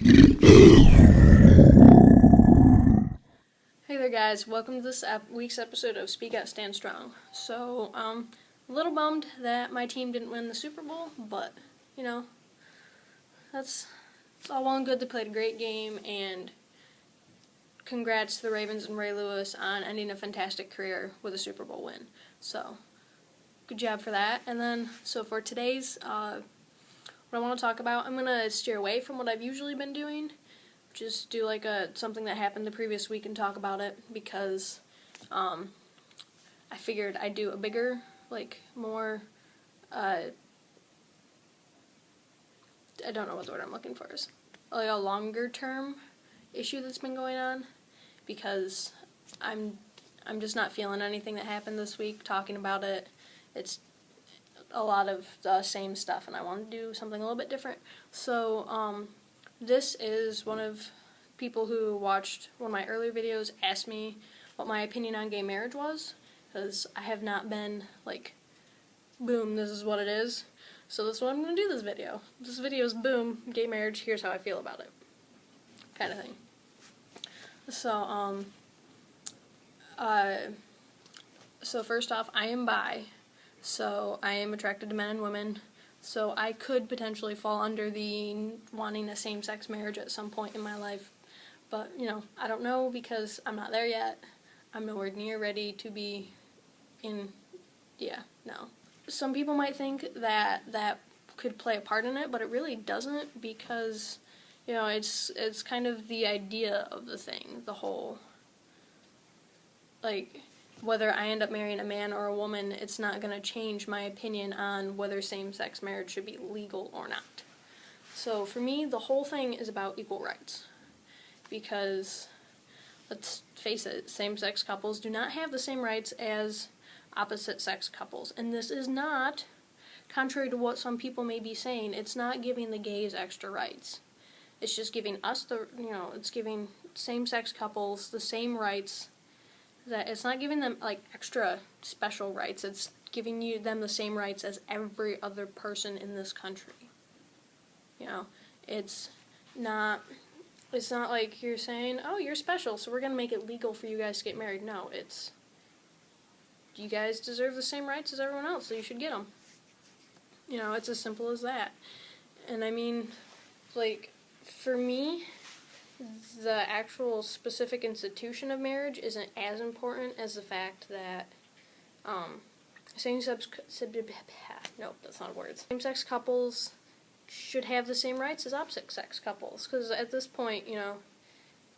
Hey there guys, welcome to this week's episode of SpeakOutStandStrong. So, a little bummed that my team didn't win the Super Bowl, but, you know, it's all well and good. They played a great game, and congrats to the Ravens and Ray Lewis on ending a fantastic career with a Super Bowl win. So, good job for that. And then, so for today's, what I want to talk about, I'm going to steer away from what I've usually been doing. Just do like something that happened the previous week and talk about it, because I figured I'd do a bigger, more, I don't know what the word I'm looking for is, like a longer term issue that's been going on, because I'm just not feeling anything that happened this week. Talking about it, it's a lot of the same stuff, and I want to do something a little bit different. So, this is one of people who watched one of my earlier videos asked me what my opinion on gay marriage was, because I have not been like, boom, this is what it is. So this is what I'm going to do this video. This video is boom, gay marriage, here's how I feel about it, kind of thing. So, so first off, I am bi, so I am attracted to men and women. So I could potentially fall under the wanting a same-sex marriage at some point in my life. But, you know, I don't know, because I'm not there yet. I'm nowhere near ready to be no. Some people might think that that could play a part in it, but it really doesn't, because, you know, it's kind of the idea of the thing, the whole, like, whether I end up marrying a man or a woman, it's not going to change my opinion on whether same-sex marriage should be legal or not. So for me, the whole thing is about equal rights. Because, let's face it, same-sex couples do not have the same rights as opposite-sex couples. And this is not, contrary to what some people may be saying, it's not giving the gays extra rights. It's just giving us it's giving same-sex couples the same rights. That it's not giving them like extra special rights, it's giving them the same rights as every other person in this country. You know, it's not like you're saying, oh, you're special, so we're going to make it legal for you guys to get married. No, it's, you guys deserve the same rights as everyone else, so you should get them. You know, it's as simple as that. And I mean, like, for me, the actual specific institution of marriage isn't as important as the fact that same-sex couples should have the same rights as opposite-sex couples. Because at this point, you know,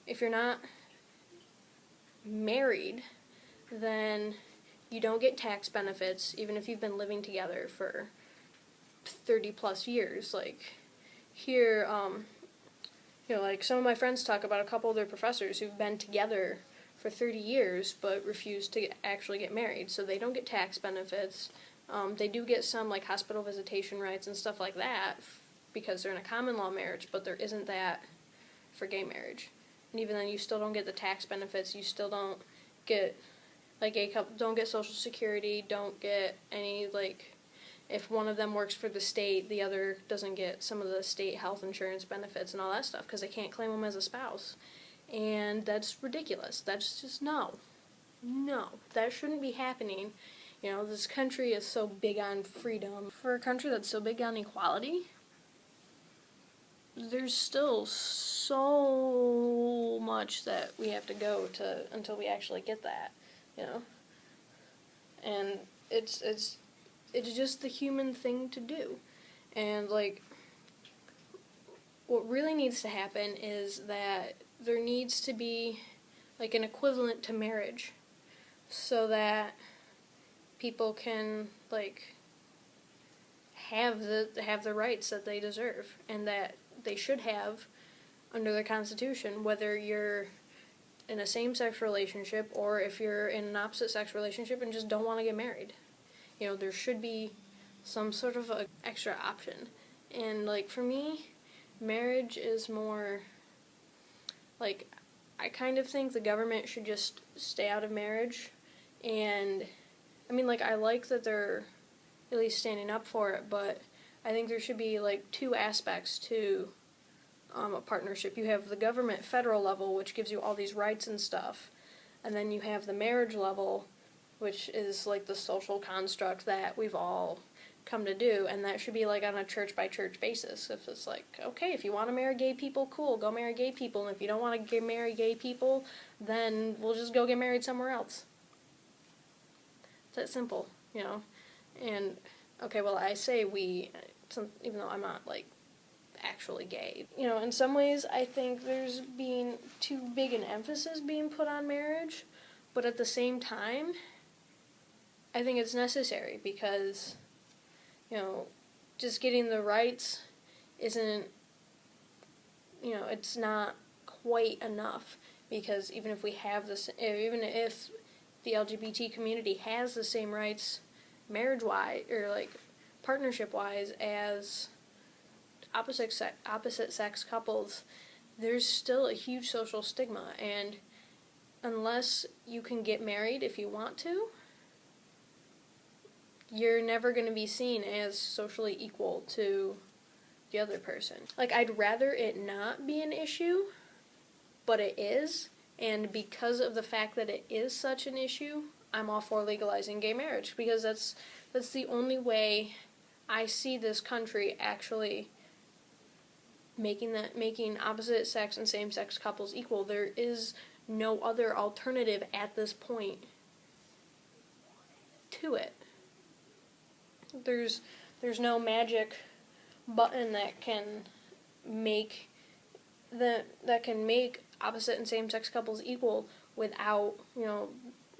if you're not married, then you don't get tax benefits, even if you've been living together for 30-plus years. Like, here, you know, like, some of my friends talk about a couple of their professors who've been together for 30 years but refuse to actually get married, so they don't get tax benefits. They do get some, like, hospital visitation rights and stuff like that because they're in a common law marriage, but there isn't that for gay marriage. And even then, you still don't get the tax benefits. You still don't get, like, gay couple don't get Social Security, don't get any, like, if one of them works for the state, the other doesn't get some of the state health insurance benefits and all that stuff because they can't claim them as a spouse. And that's ridiculous. That's just, no, that shouldn't be happening. You know, this country is so big on freedom. For a country that's so big on equality, there's still so much that we have to go to until we actually get that, you know. And it's just the human thing to do. And, like, what really needs to happen is that there needs to be, like, an equivalent to marriage, so that people can, like, have the rights that they deserve, and that they should have under the Constitution, whether you're in a same-sex relationship or if you're in an opposite-sex relationship and just don't want to get married. You know, there should be some sort of a extra option. And, like, for me, marriage is more, like, I kind of think the government should just stay out of marriage. And, I mean, like, I like that they're at least standing up for it, but I think there should be, like, two aspects to a partnership. You have the government federal level, which gives you all these rights and stuff, and then you have the marriage level, which is like the social construct that we've all come to do, and that should be like on a church by church basis. If it's like, okay, if you want to marry gay people, cool, go marry gay people, and if you don't want to marry gay people, then we'll just go get married somewhere else. It's that simple, you know. And okay, well, I say we, even though I'm not like actually gay, you know, in some ways I think there's being too big an emphasis being put on marriage, but at the same time I think it's necessary because, you know, just getting the rights isn't, you know, it's not quite enough, because even if we have this, even if the LGBT community has the same rights marriage-wise, or like partnership-wise, as opposite sex couples, there's still a huge social stigma, and unless you can get married if you want to, you're never going to be seen as socially equal to the other person. Like, I'd rather it not be an issue, but it is, and because of the fact that it is such an issue, I'm all for legalizing gay marriage, because that's the only way I see this country actually making opposite sex and same sex couples equal. There is no other alternative at this point to it. There's no magic button that can make opposite and same sex couples equal without, you know,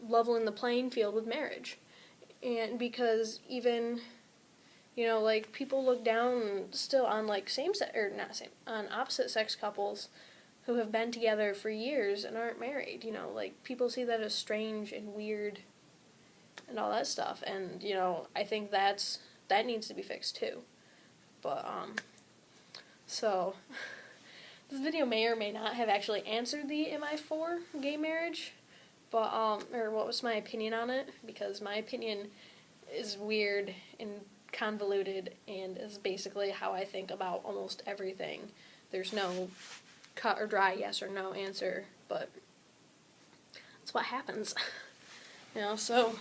leveling the playing field with marriage. And because even, you know, like, people look down still on like on opposite sex couples who have been together for years and aren't married, you know, like, people see that as strange and weird and all that stuff, and, you know, I think that needs to be fixed too. But so this video may or may not have actually answered the am I for gay marriage, but or what was my opinion on it, because my opinion is weird and convoluted and is basically how I think about almost everything. There's no cut or dry yes or no answer, but that's what happens. You know, so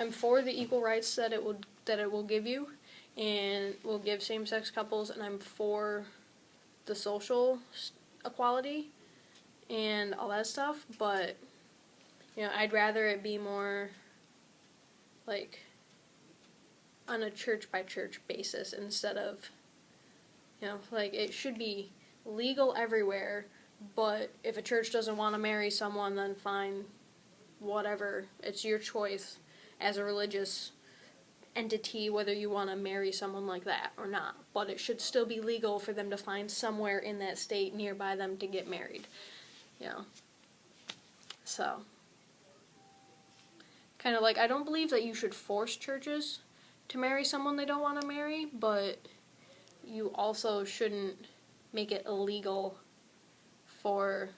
I'm for the equal rights that it will give you and will give same-sex couples, and I'm for the social equality and all that stuff, but, you know, I'd rather it be more like on a church-by-church basis instead of, you know, like, it should be legal everywhere, but if a church doesn't want to marry someone, then fine, whatever, it's your choice as a religious entity whether you want to marry someone like that or not, but it should still be legal for them to find somewhere in that state nearby them to get married, you know. So, kind of like, I don't believe that you should force churches to marry someone they don't want to marry, but you also shouldn't make it illegal for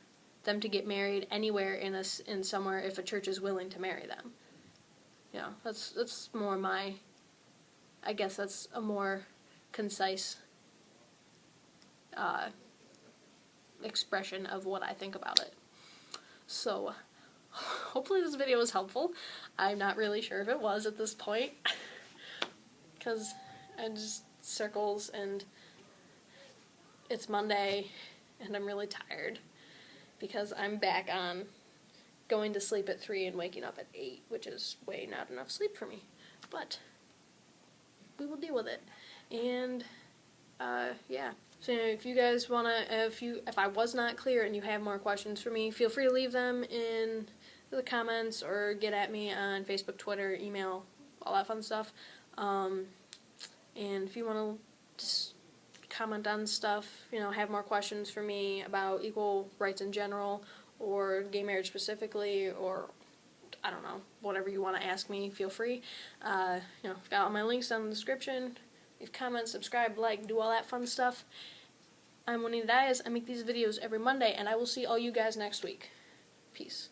them to get married anywhere in somewhere if a church is willing to marry them. Yeah, that's more my, I guess that's a more concise expression of what I think about it. So, hopefully this video was helpful. I'm not really sure if it was at this point, because I just circles, and it's Monday, and I'm really tired, because I'm back on going to sleep at 3 and waking up at 8, which is way not enough sleep for me, but we will deal with it. And yeah, so if you guys want to, if I was not clear and you have more questions for me, feel free to leave them in the comments or get at me on Facebook, Twitter, email, all that fun stuff. And if you want to just comment on stuff, you know, have more questions for me about equal rights in general, or gay marriage specifically, or I don't know, whatever you want to ask me, feel free. You know, I've got all my links down in the description. Leave comments, subscribe, like, do all that fun stuff. I'm Juanita Diaz. I make these videos every Monday, and I will see all you guys next week. Peace.